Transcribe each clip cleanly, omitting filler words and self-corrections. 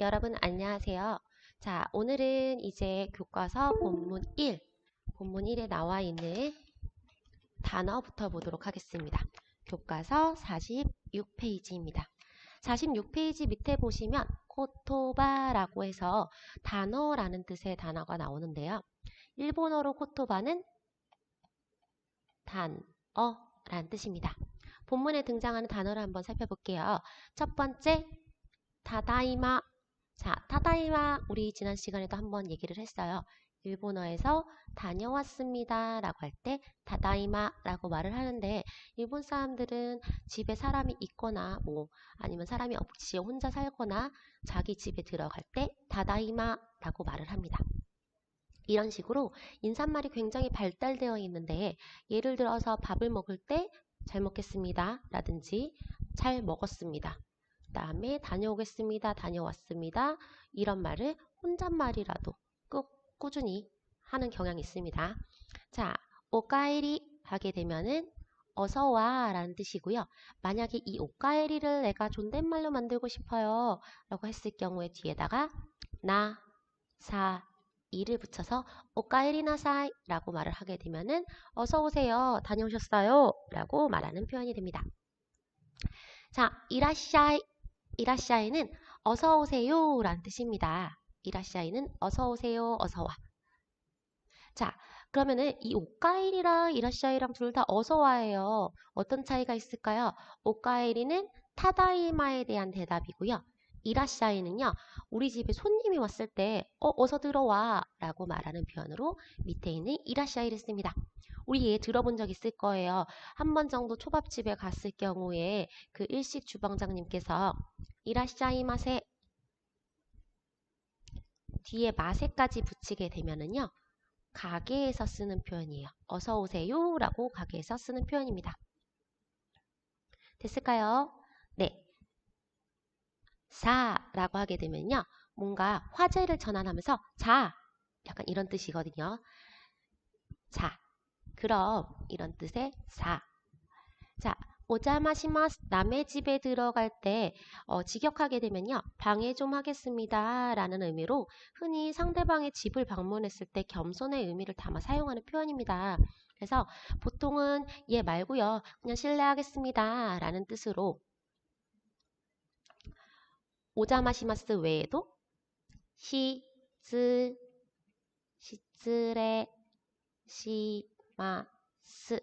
여러분 안녕하세요. 자, 오늘은 이제 교과서 본문 1, 본문 1에 나와 있는 단어부터 보도록 하겠습니다. 교과서 46페이지입니다. 46페이지 밑에 보시면 코토바라고 해서 단어라는 뜻의 단어가 나오는데요. 일본어로 코토바는 단어라는 뜻입니다. 본문에 등장하는 단어를 한번 살펴볼게요. 첫 번째, 타다이마. 자, 타다이마 우리 지난 시간에도 한번 얘기를 했어요. 일본어에서 다녀왔습니다 라고 할 때 타다이마 라고 말을 하는데 일본 사람들은 집에 사람이 있거나 아니면 사람이 없이 혼자 살거나 자기 집에 들어갈 때 타다이마 라고 말을 합니다. 이런 식으로 인사말이 굉장히 발달되어 있는데 예를 들어서 밥을 먹을 때 잘 먹겠습니다 라든지 잘 먹었습니다. 그 다음에 다녀오겠습니다, 다녀왔습니다. 이런 말을 혼잣말이라도 꼭 꾸준히 하는 경향이 있습니다. 자, 오카에리 하게 되면은 어서와 라는 뜻이고요. 만약에 이 오카에리를 내가 존댓말로 만들고 싶어요 라고 했을 경우에 뒤에다가 나, 사, 이를 붙여서 오카에리나사이 라고 말을 하게 되면은 어서오세요, 다녀오셨어요 라고 말하는 표현이 됩니다. 자, 이라샤이. 이라샤이는 어서오세요 라는 뜻입니다. 이라샤이는 어서오세요, 어서와. 자, 그러면은 이 오카에리랑 이라샤이랑 둘 다 어서와예요. 어떤 차이가 있을까요? 오카에리는 타다이마에 대한 대답이고요. 이라샤이는요, 우리 집에 손님이 왔을 때 어서 들어와 라고 말하는 표현으로 밑에 있는 이라샤이를 씁니다. 우리 얘 들어본 적 있을 거예요. 한 번 정도 초밥집에 갔을 경우에 그 일식 주방장님께서 이라샤이마세 뒤에 마세까지 붙이게 되면은요, 가게에서 쓰는 표현이에요. 어서 오세요 라고 가게에서 쓰는 표현입니다. 됐을까요? 네. 사라고 하게 되면요, 뭔가 화제를 전환하면서 자, 약간 이런 뜻이거든요. 자, 그럼 이런 뜻의 사. 자, 오자마시마스 남의 집에 들어갈 때 직역하게 되면요, 방해 좀 하겠습니다 라는 의미로 흔히 상대방의 집을 방문했을 때 겸손의 의미를 담아 사용하는 표현입니다. 그래서 보통은 얘 말고요, 그냥 실례하겠습니다 라는 뜻으로 오자마시마스 외에도 시즈, 시즈레, 시마스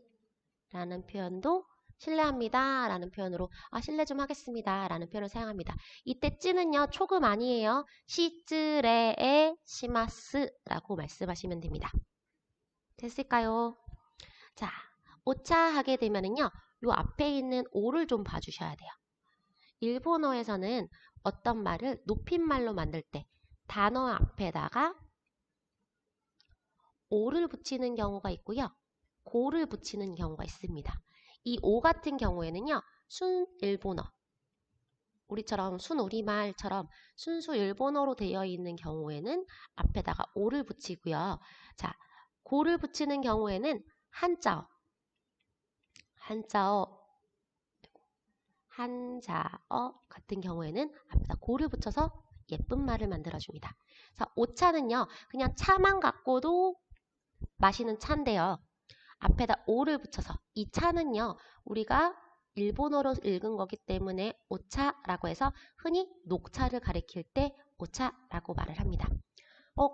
라는 표현도 실례합니다 라는 표현으로 실례 좀 하겠습니다 라는 표현을 사용합니다. 이때 찌는요, 초급 아니에요. 시즈레에 시마스 라고 말씀하시면 됩니다. 됐을까요? 자, 오차 하게 되면은요, 요 앞에 있는 오를 좀 봐주셔야 돼요. 일본어에서는 어떤 말을 높임말로 만들 때 단어 앞에다가 오를 붙이는 경우가 있고요, 고를 붙이는 경우가 있습니다. 이 오 같은 경우에는요, 순 일본어, 우리처럼 순 우리말처럼 순수 일본어로 되어 있는 경우에는 앞에다가 오를 붙이고요. 자, 고를 붙이는 경우에는 한자어 같은 경우에는 앞에다 고를 붙여서 예쁜 말을 만들어줍니다. 그래서 오차는요, 그냥 차만 갖고도 마시는 차인데요, 앞에다 오를 붙여서 이 차는요, 우리가 일본어로 읽은 거기 때문에 오차라고 해서 흔히 녹차를 가리킬 때 오차라고 말을 합니다.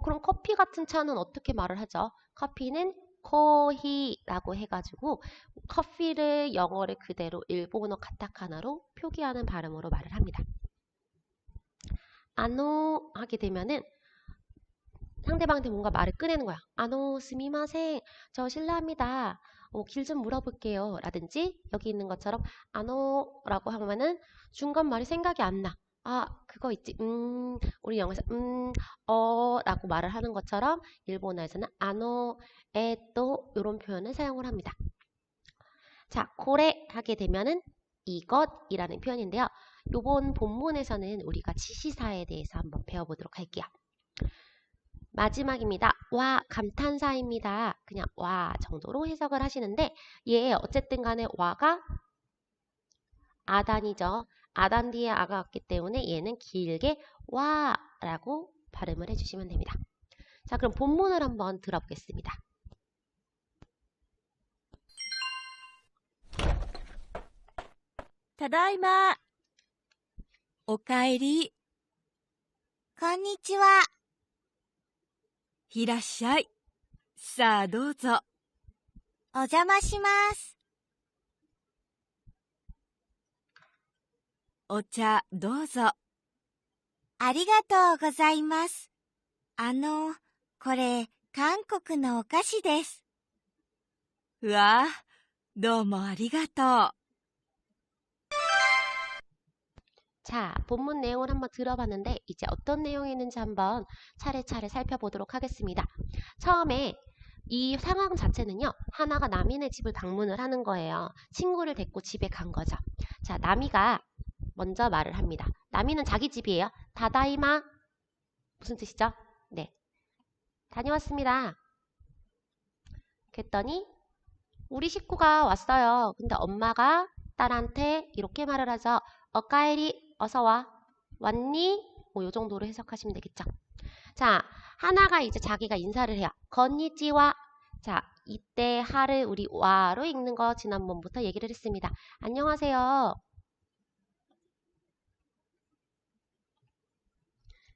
그럼 커피 같은 차는 어떻게 말을 하죠? 커피는 코히라고 해가지고 커피를 영어를 그대로 일본어 카타카나로 표기하는 발음으로 말을 합니다. 아노 하게 되면은 상대방한테 뭔가 말을 꺼내는 거야. 스미마셍. 저 실례합니다. 길 좀 물어볼게요. 라든지 여기 있는 것처럼 라고 하면은 중간 말이 생각이 안 나. 그거 있지. 우리 영어에서 라고 말을 하는 것처럼 일본어에서는 에또 이런 표현을 사용을 합니다. 자, 고래 하게 되면은 이것이라는 표현인데요. 요번 본문에서는 우리가 지시사에 대해서 한번 배워보도록 할게요. 마지막입니다. 와, 감탄사입니다. 그냥 와 정도로 해석을 하시는데, 어쨌든 간에 와가 아단이죠. 아단 뒤에 아가 왔기 때문에 얘는 길게 와 라고 발음을 해주시면 됩니다. 자, 그럼 본문을 한번 들어보겠습니다. ただいま。おかえり。こんにちは。いらっしゃい。さあどうぞ。お邪魔します。お茶どうぞ。ありがとうございます。これ、韓国のお菓子です。うわあ、どうもありがとう。 자, 본문 내용을 한번 들어봤는데 이제 어떤 내용이 있는지 한번 차례차례 살펴보도록 하겠습니다. 처음에 이 상황 자체는요. 하나가 남이네 집을 방문을 하는 거예요. 친구를 데리고 집에 간 거죠. 자, 남이가 먼저 말을 합니다. 남이는 자기 집이에요. 다다이마. 무슨 뜻이죠? 네. 다녀왔습니다. 그랬더니 우리 식구가 왔어요. 근데 엄마가 딸한테 이렇게 말을 하죠. 어까에리 어서와. 왔니? 뭐 요 정도로 해석하시면 되겠죠. 자, 하나가 이제 자기가 인사를 해요. 건니찌와. 자, 이때 하를 우리 와로 읽는 거 지난번부터 얘기를 했습니다. 안녕하세요.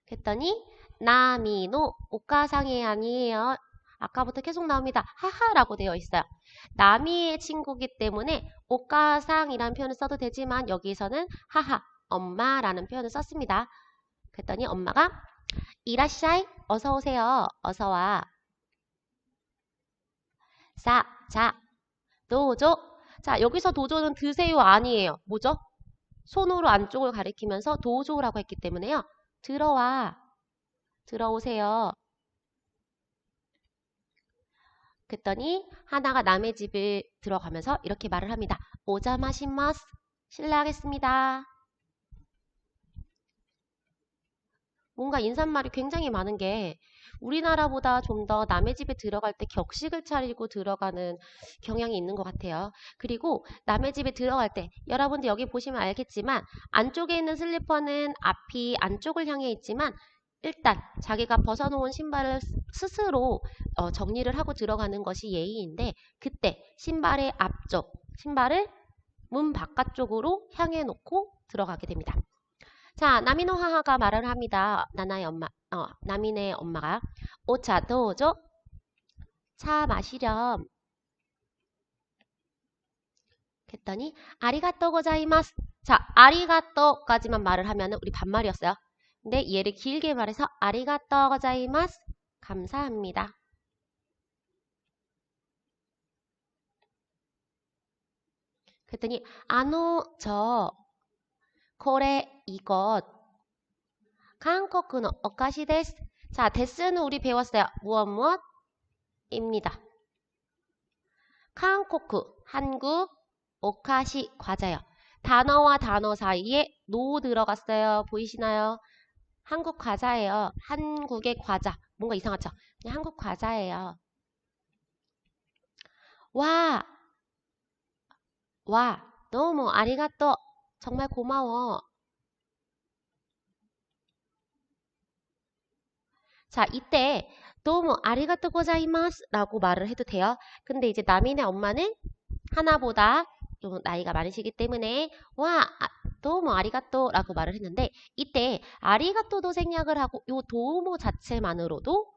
그랬더니 나미노 오카상이 아니에요. 아까부터 계속 나옵니다. 하하라고 되어 있어요. 나미의 친구기 때문에 오카상이라는 표현을 써도 되지만 여기서는 하하, 엄마라는 표현을 썼습니다. 그랬더니 엄마가 이라샤이, 어서 오세요. 어서 와. 자, 도조. 자, 여기서 도조는 드세요 아니에요. 뭐죠? 손으로 안쪽을 가리키면서 도조라고 했기 때문에요. 들어와. 들어오세요. 그랬더니 하나가 남의 집을 들어가면서 이렇게 말을 합니다. 오자마시마스. 실례하겠습니다. 뭔가 인사말이 굉장히 많은 게 우리나라보다 좀 더 남의 집에 들어갈 때 격식을 차리고 들어가는 경향이 있는 것 같아요. 그리고 남의 집에 들어갈 때 여러분들 여기 보시면 알겠지만 안쪽에 있는 슬리퍼는 앞이 안쪽을 향해 있지만 일단 자기가 벗어놓은 신발을 스스로 정리를 하고 들어가는 것이 예의인데 그때 신발의 앞쪽, 신발을 문 바깥쪽으로 향해 놓고 들어가게 됩니다. 자, 나미노 하하가 말을 합니다. 나미네 엄마가 오차 도우죠? 차 마시렴. 그랬더니 아리가또 고자이마스. 자, 아리가또까지만 말을 하면 우리 반말이었어요. 근데 얘를 길게 말해서 아리가또 고자이마스. 감사합니다. 그랬더니 저 코레 이것 한국의 오카시 데스. 자, 데스는 우리 배웠어요. 무엇입니다. 한국, 한국, 오카시 과자요. 단어와 단어 사이에 노 들어갔어요. 보이시나요? 한국 과자예요. 한국의 과자. 뭔가 이상하죠? 그냥 한국 과자예요. 와, 너무 아리가또. 정말 고마워. 자, 이때 너무 아리가또 고자이마스 라고 말을 해도 돼요. 근데 이제 나미네 엄마는 하나보다 좀 나이가 많으시기 때문에 너무 아리가또 라고 말을 했는데 이때 아리가또도 생략을 하고 요 도우모 자체만으로도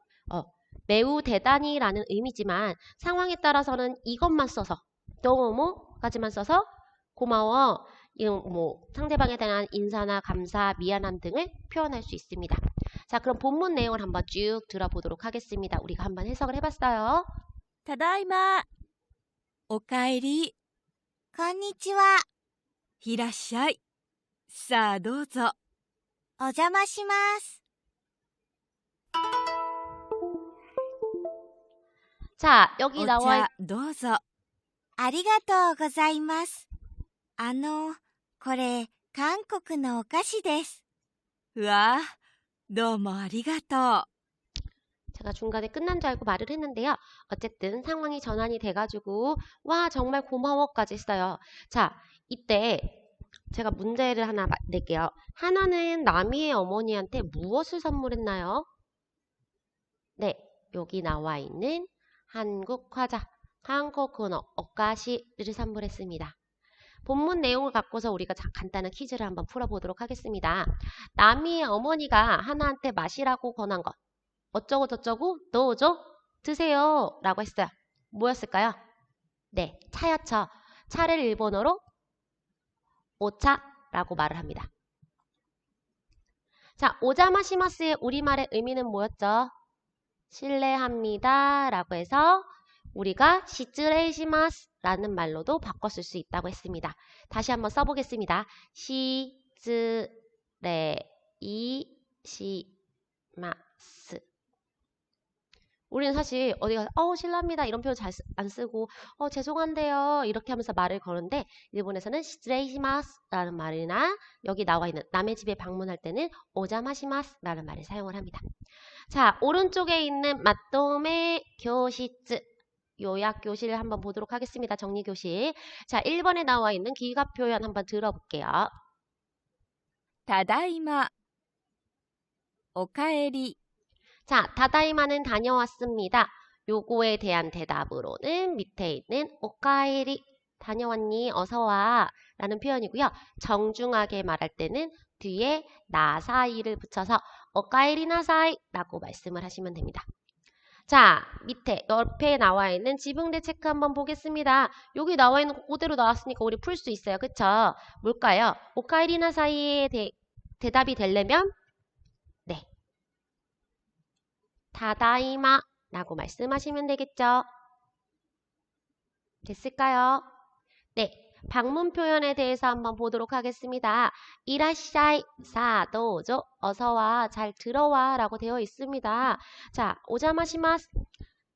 매우 대단히 라는 의미지만 상황에 따라서는 이것만 써서 도우모까지만 써서 고마워, 상대방에 대한 인사나 감사, 미안함 등을 표현할 수 있습니다. 자, 그럼 본문 내용을 한번 쭉 들어보도록 하겠습니다. 우리가 한번 해석을 해봤어요. ただいま。おかえり。こんにちは。いらっしゃい。さあどうぞ。お邪魔します。 자, 여기 お 나와 茶どうぞ。ありがとうございます。これ、韓国のお菓子です。うわあ、どうもありがとう。 제가 중간에 끝난 줄 알고 말을 했는데요. 어쨌든 상황이 전환이 돼가지고 와 정말 고마워까지 했어요. 자, 이때 제가 문제를 하나 낼게요. 하나는 나미의 어머니한테 무엇을 선물했나요? 네, 여기 나와 있는 한국 과자, 한국어노 오카시를 선물했습니다. 본문 내용을 갖고서 우리가 간단한 퀴즈를 한번 풀어보도록 하겠습니다. 나미의 어머니가 하나한테 마시라고 권한 것. 어쩌고 저쩌고 넣어줘 드세요 라고 했어요. 뭐였을까요? 네, 차였죠. 차를 일본어로 오차라고 말을 합니다. 자, 오자마시마스의 우리말의 의미는 뭐였죠? 실례합니다 라고 해서 우리가 시츠레이시마스 라는 말로도 바꿔 쓸 수 있다고 했습니다. 다시 한번 써보겠습니다. 시츠레이시마스. 우리는 사실 어디 가서 실례합니다 이런 표현 잘 안 쓰고 죄송한데요 이렇게 하면서 말을 거는데 일본에서는 시츠레이시마스 라는 말이나 여기 나와 있는 남의 집에 방문할 때는 오자마시마스 라는 말을 사용을 합니다. 자, 오른쪽에 있는 마토메 교시츠 요약 교실을 한번 보도록 하겠습니다. 정리 교실. 자, 1번에 나와 있는 기갑 표현 한번 들어볼게요. ただいま、おかえり、 자, 다다이마는 다녀왔습니다. 요거에 대한 대답으로는 밑에 있는 오카에리 다녀왔니 어서와 라는 표현이고요. 정중하게 말할 때는 뒤에 나사이를 붙여서 오카에리 나사이 라고 말씀을 하시면 됩니다. 자, 밑에 옆에 나와 있는 지붕대 체크 한번 보겠습니다. 여기 나와 있는 거 그대로 나왔으니까 우리 풀 수 있어요. 그쵸? 뭘까요? 오카에리 나사이의 대답이 되려면 네, 다다이마 라고 말씀하시면 되겠죠. 됐을까요? 네, 방문 표현에 대해서 한번 보도록 하겠습니다. 이라시아이 사도조 어서와 잘 들어와 라고 되어 있습니다. 자, 오자마시마스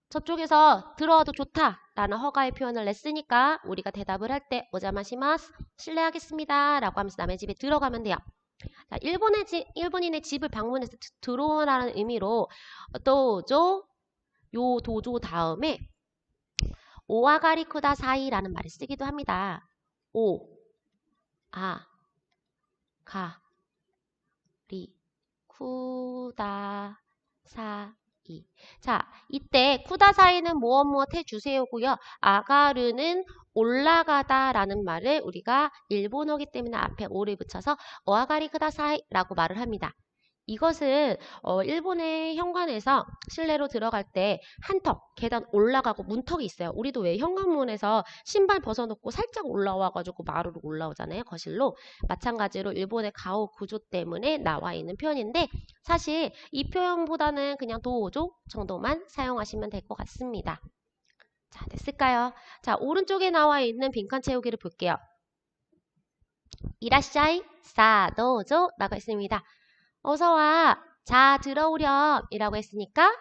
저쪽에서 들어와도 좋다 라는 허가의 표현을 냈으니까 우리가 대답을 할 때 오자마시마스 실례하겠습니다 라고 하면서 남의 집에 들어가면 돼요. 자, 일본인의 집을 방문해서 들어오라는 의미로 도조, 요 도조 다음에 오아가리 쿠다사이라는 말을 쓰기도 합니다. 오, 아, 가, 리, 쿠다사이. 자, 이때 쿠다사이는 무엇 해주세요고요. 아가르는 올라가다 라는 말을 우리가 일본어기 때문에 앞에 오를 붙여서 오아가리 쿠다사이 라고 말을 합니다. 이것은 일본의 현관에서 실내로 들어갈 때 한턱 계단 올라가고 문턱이 있어요. 우리도 왜 현관문에서 신발 벗어놓고 살짝 올라와가지고 마루로 올라오잖아요. 거실로. 마찬가지로 일본의 가오 구조 때문에 나와 있는 표현인데 사실 이 표현보다는 그냥 도조 정도만 사용하시면 될 것 같습니다. 자, 됐을까요? 자, 오른쪽에 나와 있는 빈칸 채우기를 볼게요. 이라시아이 사도조 라고 했습니다. 어서와 자 들어오렴 이라고 했으니까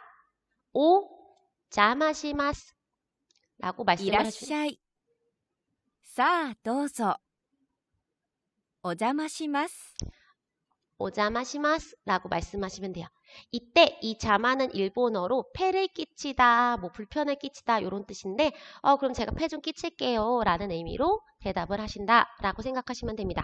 오 자마시마스 라고 い 말씀을 らっ 해주세요. しゃい。さあ、どうぞ。お邪魔します。 오자마시마스 라고 말씀하시면 돼요. 이때 이 자마는 일본어로 폐를 끼치다, 뭐 불편을 끼치다 이런 뜻인데 그럼 제가 폐 좀 끼칠게요 라는 의미로 대답을 하신다 라고 생각하시면 됩니다.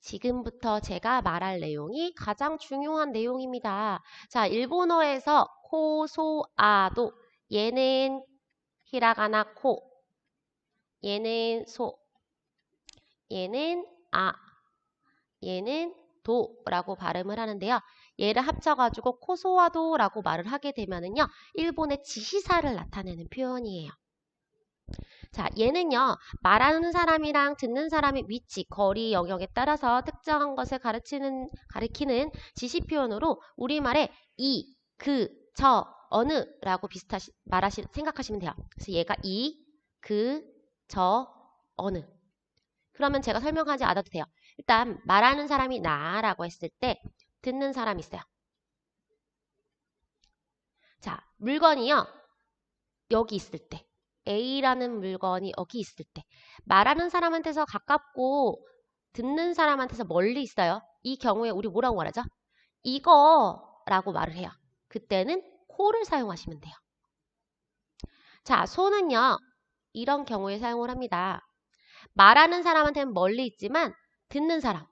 지금부터 제가 말할 내용이 가장 중요한 내용입니다. 자, 일본어에서 코, 소, 아도 얘는 히라가나 코, 얘는 소, 얘는 아, 얘는 도라고 발음을 하는데요. 얘를 합쳐가지고 코소와도라고 말을 하게 되면은요, 일본의 지시사를 나타내는 표현이에요. 자, 얘는요, 말하는 사람이랑 듣는 사람의 위치, 거리, 영역에 따라서 특정한 것을 가리키는 지시 표현으로 우리말에 이, 그, 저, 어느 라고 생각하시면 돼요. 그래서 얘가 이, 그, 저, 어느. 그러면 제가 설명하지 않아도 돼요. 일단 말하는 사람이 나라고 했을 때 듣는 사람이 있어요. 자, 물건이요. 여기 있을 때. A라는 물건이 여기 있을 때. 말하는 사람한테서 가깝고 듣는 사람한테서 멀리 있어요. 이 경우에 우리 뭐라고 말하죠? 이거라고 말을 해요. 그때는 코를 사용하시면 돼요. 자, 소는요. 이런 경우에 사용을 합니다. 말하는 사람한테는 멀리 있지만 듣는 사람.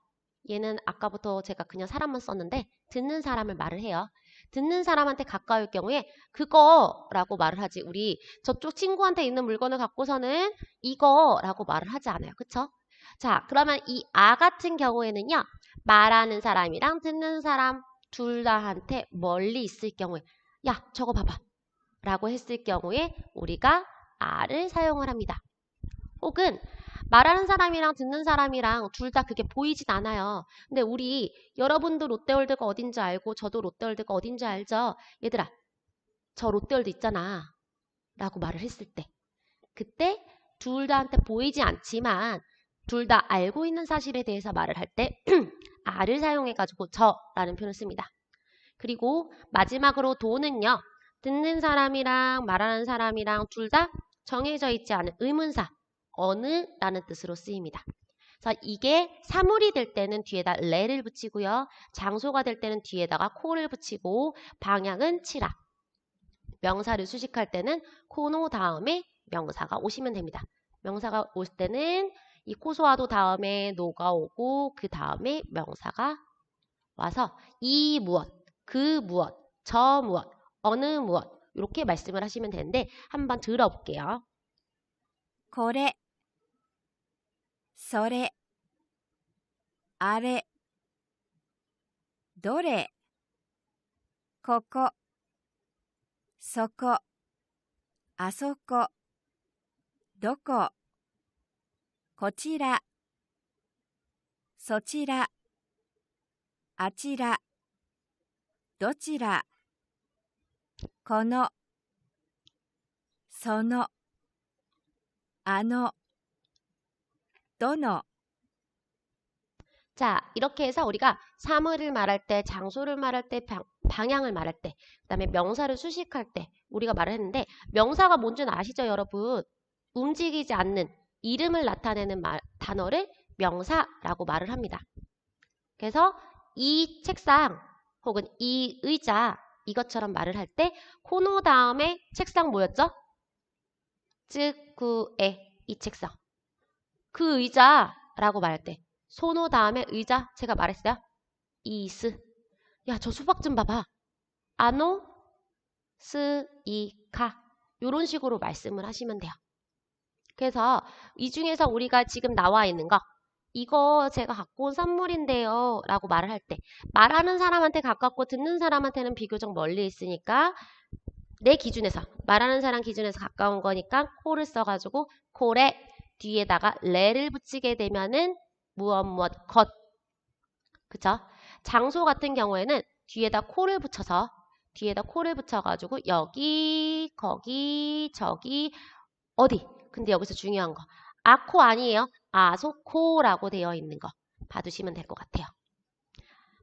얘는 아까부터 제가 그냥 사람만 썼는데 듣는 사람을 말을 해요. 듣는 사람한테 가까울 경우에 그거라고 말을 하지. 우리 저쪽 친구한테 있는 물건을 갖고서는 이거라고 말을 하지 않아요. 그쵸? 자, 그러면 이 아 같은 경우에는요. 말하는 사람이랑 듣는 사람 둘 다한테 멀리 있을 경우에 야, 저거 봐봐 라고 했을 경우에 우리가 아를 사용을 합니다. 혹은 말하는 사람이랑 듣는 사람이랑 둘 다 그게 보이진 않아요. 근데 우리 여러분도 롯데월드가 어딘지 알고 저도 롯데월드가 어딘지 알죠? 얘들아, 저 롯데월드 있잖아 라고 말을 했을 때 그때 둘 다한테 보이지 않지만 둘 다 알고 있는 사실에 대해서 말을 할 때 아를 사용해가지고 저라는 표현을 씁니다. 그리고 마지막으로 도는요. 듣는 사람이랑 말하는 사람이랑 둘 다 정해져 있지 않은 의문사 어느라는 뜻으로 쓰입니다. 그래서 이게 사물이 될 때는 뒤에다 레를 붙이고요. 장소가 될 때는 뒤에다가 코를 붙이고 방향은 치라. 명사를 수식할 때는 코노 다음에 명사가 오시면 됩니다. 명사가 올 때는 이 코소아도 다음에 노가 오고 그 다음에 명사가 와서 이 무엇, 그 무엇, 저 무엇, 어느 무엇 이렇게 말씀을 하시면 되는데 한번 들어볼게요. これ、それ、あれ、どれ、ここ、そこ、あそこ、どこ、こちら、そちら、あちら、どちら、この、その、あの、どの 자, 이렇게 해서 우리가 사물을 말할 때, 장소를 말할 때, 방향을 말할 때, 그 다음에 명사를 수식할 때 우리가 말을 했는데 명사가 뭔지는 아시죠, 여러분? 움직이지 않는 이름을 나타내는 단어를 명사라고 말을 합니다. 그래서 이 책상 혹은 이 의자 이것처럼 말을 할 때 코노 다음에 책상 뭐였죠? 쯔구에 이 책상. 그 의자라고 말할 때 소노 다음에 의자 제가 말했어요. 이스. 야, 저 수박 좀 봐봐. 아노 스이카 이런 식으로 말씀을 하시면 돼요. 그래서 이 중에서 우리가 지금 나와 있는 거 이거 제가 갖고 온 선물인데요 라고 말을 할 때 말하는 사람한테 가깝고 듣는 사람한테는 비교적 멀리 있으니까 내 기준에서 말하는 사람 기준에서 가까운 거니까 코를 써가지고 코레 뒤에다가 레를 붙이게 되면은 무엇 것 그쵸? 장소 같은 경우에는 뒤에다 코를 붙여가지고 여기 거기 저기 어디 근데 여기서 중요한 거 아코 아니에요. 아소코라고 되어 있는 거 봐두시면 될 것 같아요.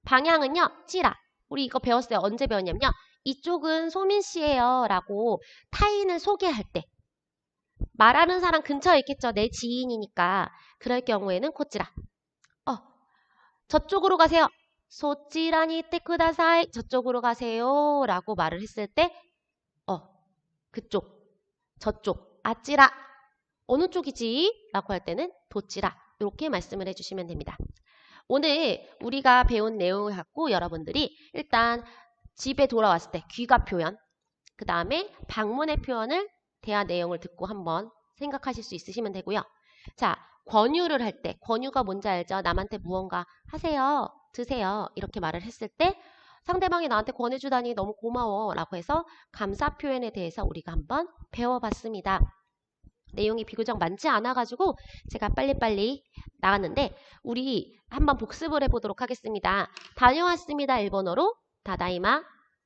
방향은요. 찌라. 우리 이거 배웠어요. 언제 배웠냐면요. 이쪽은 소민 씨예요 라고 타인을 소개할 때 말하는 사람 근처에 있겠죠. 내 지인이니까. 그럴 경우에는 코찌라. 저쪽으로 가세요. 소찌라니 떼쿠다사이. 저쪽으로 가세요 라고 말을 했을 때 그쪽, 저쪽, 아찌라. 어느 쪽이지? 라고 할 때는 도찌라. 이렇게 말씀을 해주시면 됩니다. 오늘 우리가 배운 내용을 갖고 여러분들이 일단 집에 돌아왔을 때 귀가 표현, 그 다음에 방문의 표현을 대화 내용을 듣고 한번 생각하실 수 있으시면 되고요. 자, 권유를 할 때, 권유가 뭔지 알죠? 남한테 무언가 하세요, 드세요 이렇게 말을 했을 때 상대방이 나한테 권해주다니 너무 고마워 라고 해서 감사 표현에 대해서 우리가 한번 배워봤습니다. 내용이 비교적 많지 않아가지고 제가 빨리빨리 나갔는데 우리 한번 복습을 해보도록 하겠습니다. 다녀왔습니다. 일본어로 다다이마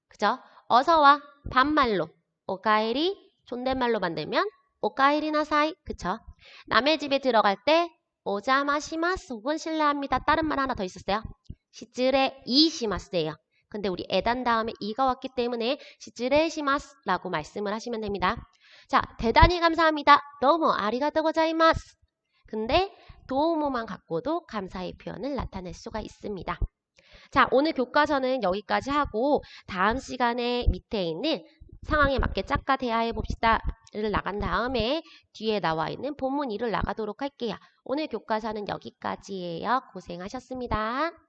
그죠? 어서와 반말로 오카에리 존댓말로 만들면 오카에리나사이 그쵸? 남의 집에 들어갈 때 오자마시마스 혹은 실례합니다. 다른 말 하나 더 있었어요. 시즈레 이시마스예요. 근데 우리 에단 다음에 이가 왔기 때문에 시즈레 시마스 라고 말씀을 하시면 됩니다. 자, 대단히 감사합니다. 너무 아리가또 고자이마스. 근데 도우모만 갖고도 감사의 표현을 나타낼 수가 있습니다. 자, 오늘 교과서는 여기까지 하고 다음 시간에 밑에 있는 상황에 맞게 짝까 대화해 봅시다. 1을 나간 다음에 뒤에 나와 있는 본문 2를 나가도록 할게요. 오늘 교과서는 여기까지예요. 고생하셨습니다.